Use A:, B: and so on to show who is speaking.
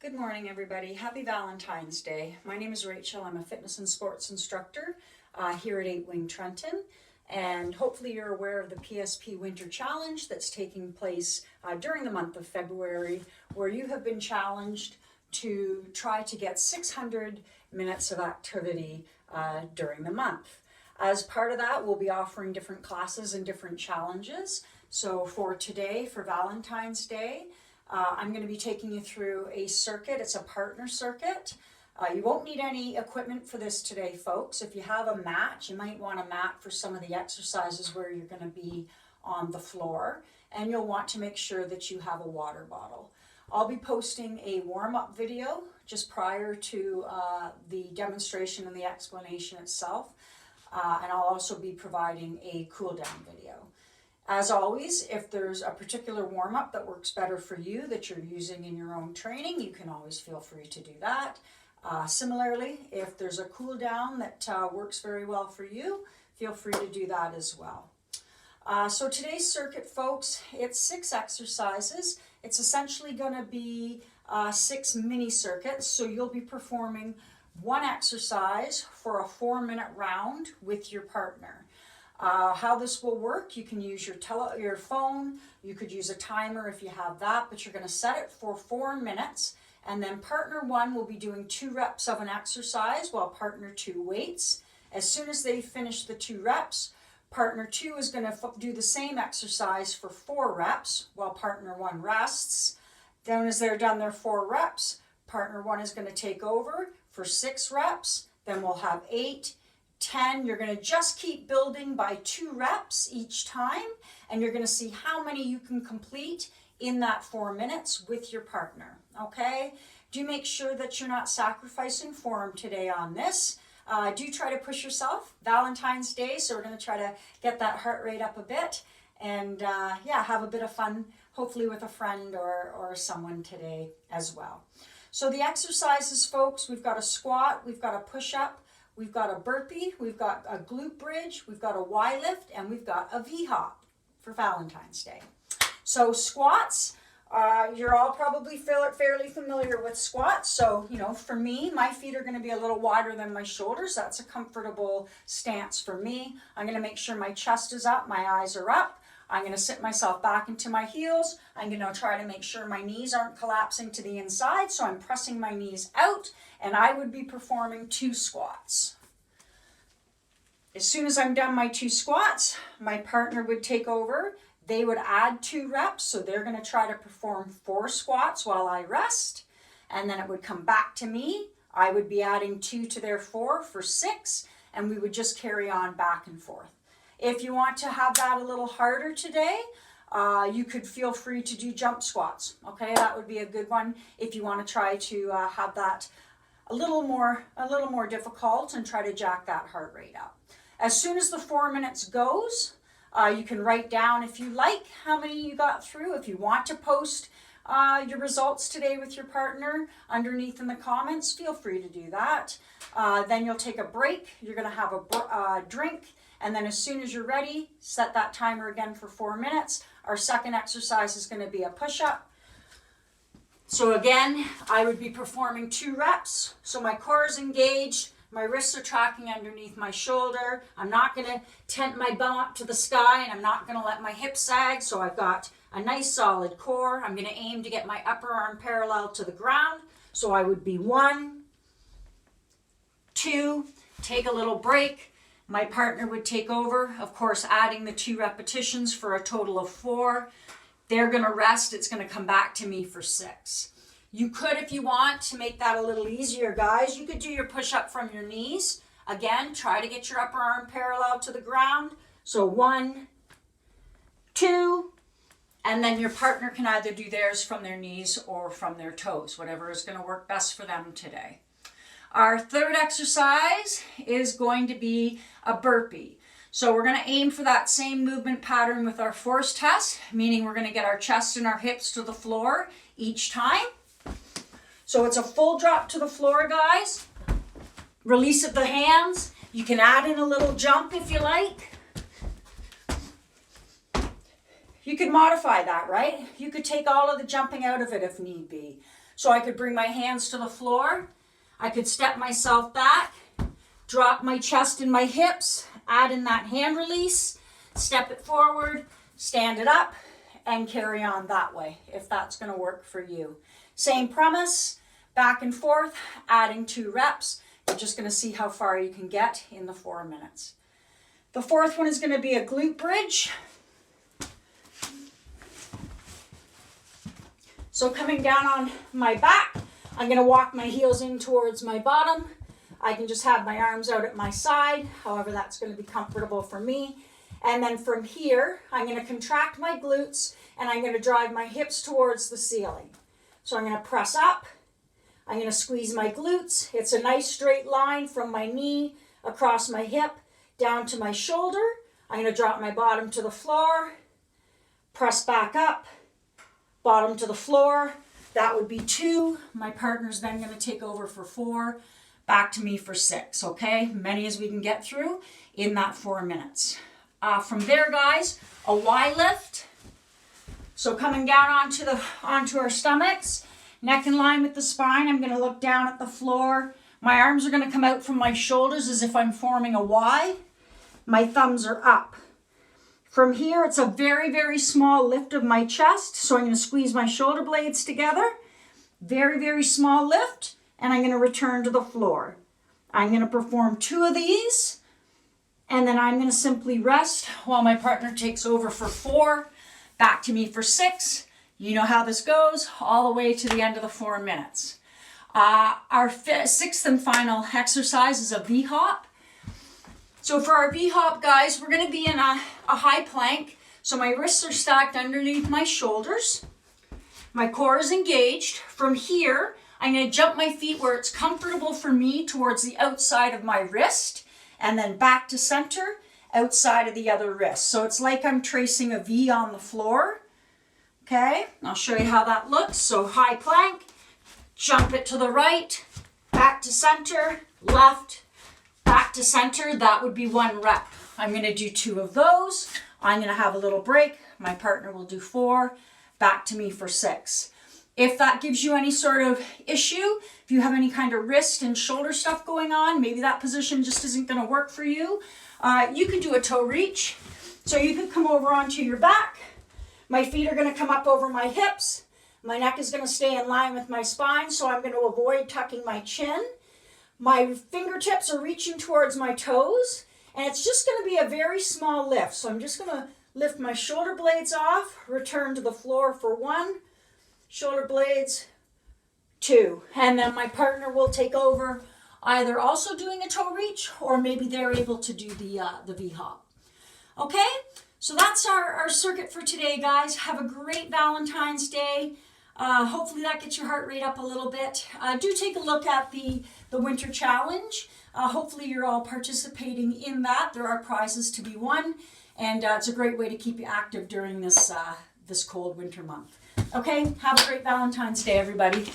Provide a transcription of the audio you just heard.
A: Good morning, everybody. Happy Valentine's Day. My name is Rachel. I'm a fitness and sports instructor here at 8 Wing Trenton. And hopefully you're aware of the PSP Winter Challenge that's taking place during the month of February, where you have been challenged to try to get 600 minutes of activity during the month. As part of that, we'll be offering different classes and different challenges. So for today, for Valentine's Day, I'm going to be taking you through a circuit. It's a partner circuit. You won't need any equipment for this today, folks. If you have a mat, you might want a mat for some of the exercises where you're going to be on the floor, and you'll want to make sure that you have a water bottle. I'll be posting a warm-up video just prior to the demonstration and the explanation itself, and I'll also be providing a cool-down video. As always, if there's a particular warm-up that works better for you that you're using in your own training, you can always feel free to do that. Similarly, if there's a cool down that works very well for you, feel free to do that as well. So today's circuit, folks, it's 6 exercises. It's essentially going to be 6 mini circuits, so you'll be performing one exercise for a 4-minute round with your partner. How this will work, you can use your phone, you could use a timer if you have that, but you're going to set it for 4 minutes, and then partner 1 will be doing 2 reps of an exercise while partner 2 waits. As soon as they finish the 2 reps, partner 2 is going to do the same exercise for 4 reps while partner 1 rests. Then as they're done their 4 reps, partner 1 is going to take over for 6 reps, then we'll have 8, 10, you're going to just keep building by 2 reps each time, and you're going to see how many you can complete in that 4 minutes with your partner, okay? Do make sure that you're not sacrificing form today on this. Do try to push yourself. Valentine's Day, so we're going to try to get that heart rate up a bit, and yeah, have a bit of fun, hopefully with a friend or someone today as well. So the exercises, folks, we've got a squat, we've got a push-up, we've got a burpee, we've got a glute bridge, we've got a Y lift, and we've got a V hop for Valentine's Day. So squats, you're all probably fairly familiar with squats. So, you know, for me, my feet are going to be a little wider than my shoulders. That's a comfortable stance for me. I'm going to make sure my chest is up, my eyes are up. I'm going to sit myself back into my heels. I'm going to try to make sure my knees aren't collapsing to the inside, so I'm pressing my knees out, and I would be performing 2 squats. As soon as I'm done my 2 squats, my partner would take over. They would add 2 reps, so they're going to try to perform 4 squats while I rest, and then it would come back to me. I would be adding 2 to their 4 for 6, and we would just carry on back and forth. If you want to have that a little harder today, you could feel free to do jump squats. Okay, that would be a good one if you want to try to have that a little more difficult and try to jack that heart rate up. As soon as the 4 minutes goes, you can write down if you like how many you got through. If you want to post your results today with your partner underneath in the comments, feel free to do that. Then you'll take a break. You're going to have a drink. And then as soon as you're ready, set that timer again for 4 minutes. Our second exercise is going to be a push-up. So again, I would be performing 2 reps. So my core is engaged. My wrists are tracking underneath my shoulder. I'm not going to tent my bum up to the sky, and I'm not going to let my hips sag. So I've got a nice solid core. I'm going to aim to get my upper arm parallel to the ground. So I would be 1, 2, take a little break. My partner would take over, of course, adding the 2 repetitions for a total of 4. They're going to rest. It's going to come back to me for 6. You could, if you want, to make that a little easier, guys, you could do your push-up from your knees. Again, try to get your upper arm parallel to the ground. So 1, 2, and then your partner can either do theirs from their knees or from their toes, whatever is going to work best for them today. Our third exercise is going to be a burpee. So we're going to aim for that same movement pattern with our force test, meaning we're going to get our chest and our hips to the floor each time. So it's a full drop to the floor, guys. Release of the hands. You can add in a little jump if you like. You could modify that, right? You could take all of the jumping out of it if need be. So I could bring my hands to the floor. I could step myself back, drop my chest and my hips, add in that hand release, step it forward, stand it up, and carry on that way, if that's going to work for you. Same premise, back and forth, adding 2 reps. You're just going to see how far you can get in the 4 minutes. The fourth one is going to be a glute bridge. So coming down on my back, I'm going to walk my heels in towards my bottom. I can just have my arms out at my side, however that's going to be comfortable for me. And then from here, I'm going to contract my glutes and I'm going to drive my hips towards the ceiling. So I'm going to press up. I'm going to squeeze my glutes. It's a nice straight line from my knee across my hip down to my shoulder. I'm going to drop my bottom to the floor, press back up, bottom to the floor. That would be 2. My partner's then going to take over for 4, back to me for 6, okay? Many as we can get through in that 4 minutes. From there, guys, a Y lift. So coming down onto our stomachs, neck in line with the spine. I'm going to look down at the floor. My arms are going to come out from my shoulders as if I'm forming a Y. My thumbs are up. From here, it's a very, very small lift of my chest. So I'm going to squeeze my shoulder blades together. Very, very small lift. And I'm going to return to the floor. I'm going to perform 2 of these. And then I'm going to simply rest while my partner takes over for 4. Back to me for 6. You know how this goes, all the way to the end of the 4 minutes. Our 6th and final exercise is a V-hop. So for our V-hop, guys, we're going to be in a high plank. So my wrists are stacked underneath my shoulders. My core is engaged. From here, I'm going to jump my feet where it's comfortable for me towards the outside of my wrist, and then back to center, outside of the other wrist. So it's like I'm tracing a V on the floor. Okay, I'll show you how that looks. So high plank, jump it to the right, back to center, left, back to center. That would be 1 rep. I'm going to do 2 of those. I'm going to have a little break. My partner will do 4, back to me for 6. If that gives you any sort of issue, if you have any kind of wrist and shoulder stuff going on, maybe that position just isn't going to work for you, you can do a toe reach. So you could come over onto your back. My feet are going to come up over my hips. My neck is going to stay in line with my spine, so I'm going to avoid tucking my chin. My fingertips are reaching towards my toes, and it's just going to be a very small lift. So I'm just going to lift my shoulder blades off, return to the floor for 1, shoulder blades, 2. And then my partner will take over, either also doing a toe reach, or maybe they're able to do the V-hop. Okay, so that's our circuit for today, guys. Have a great Valentine's Day. Hopefully that gets your heart rate up a little bit. Do take a look at the Winter Challenge. Hopefully you're all participating in that. There are prizes to be won, and it's a great way to keep you active during this cold winter month. Okay, have a great Valentine's Day, everybody.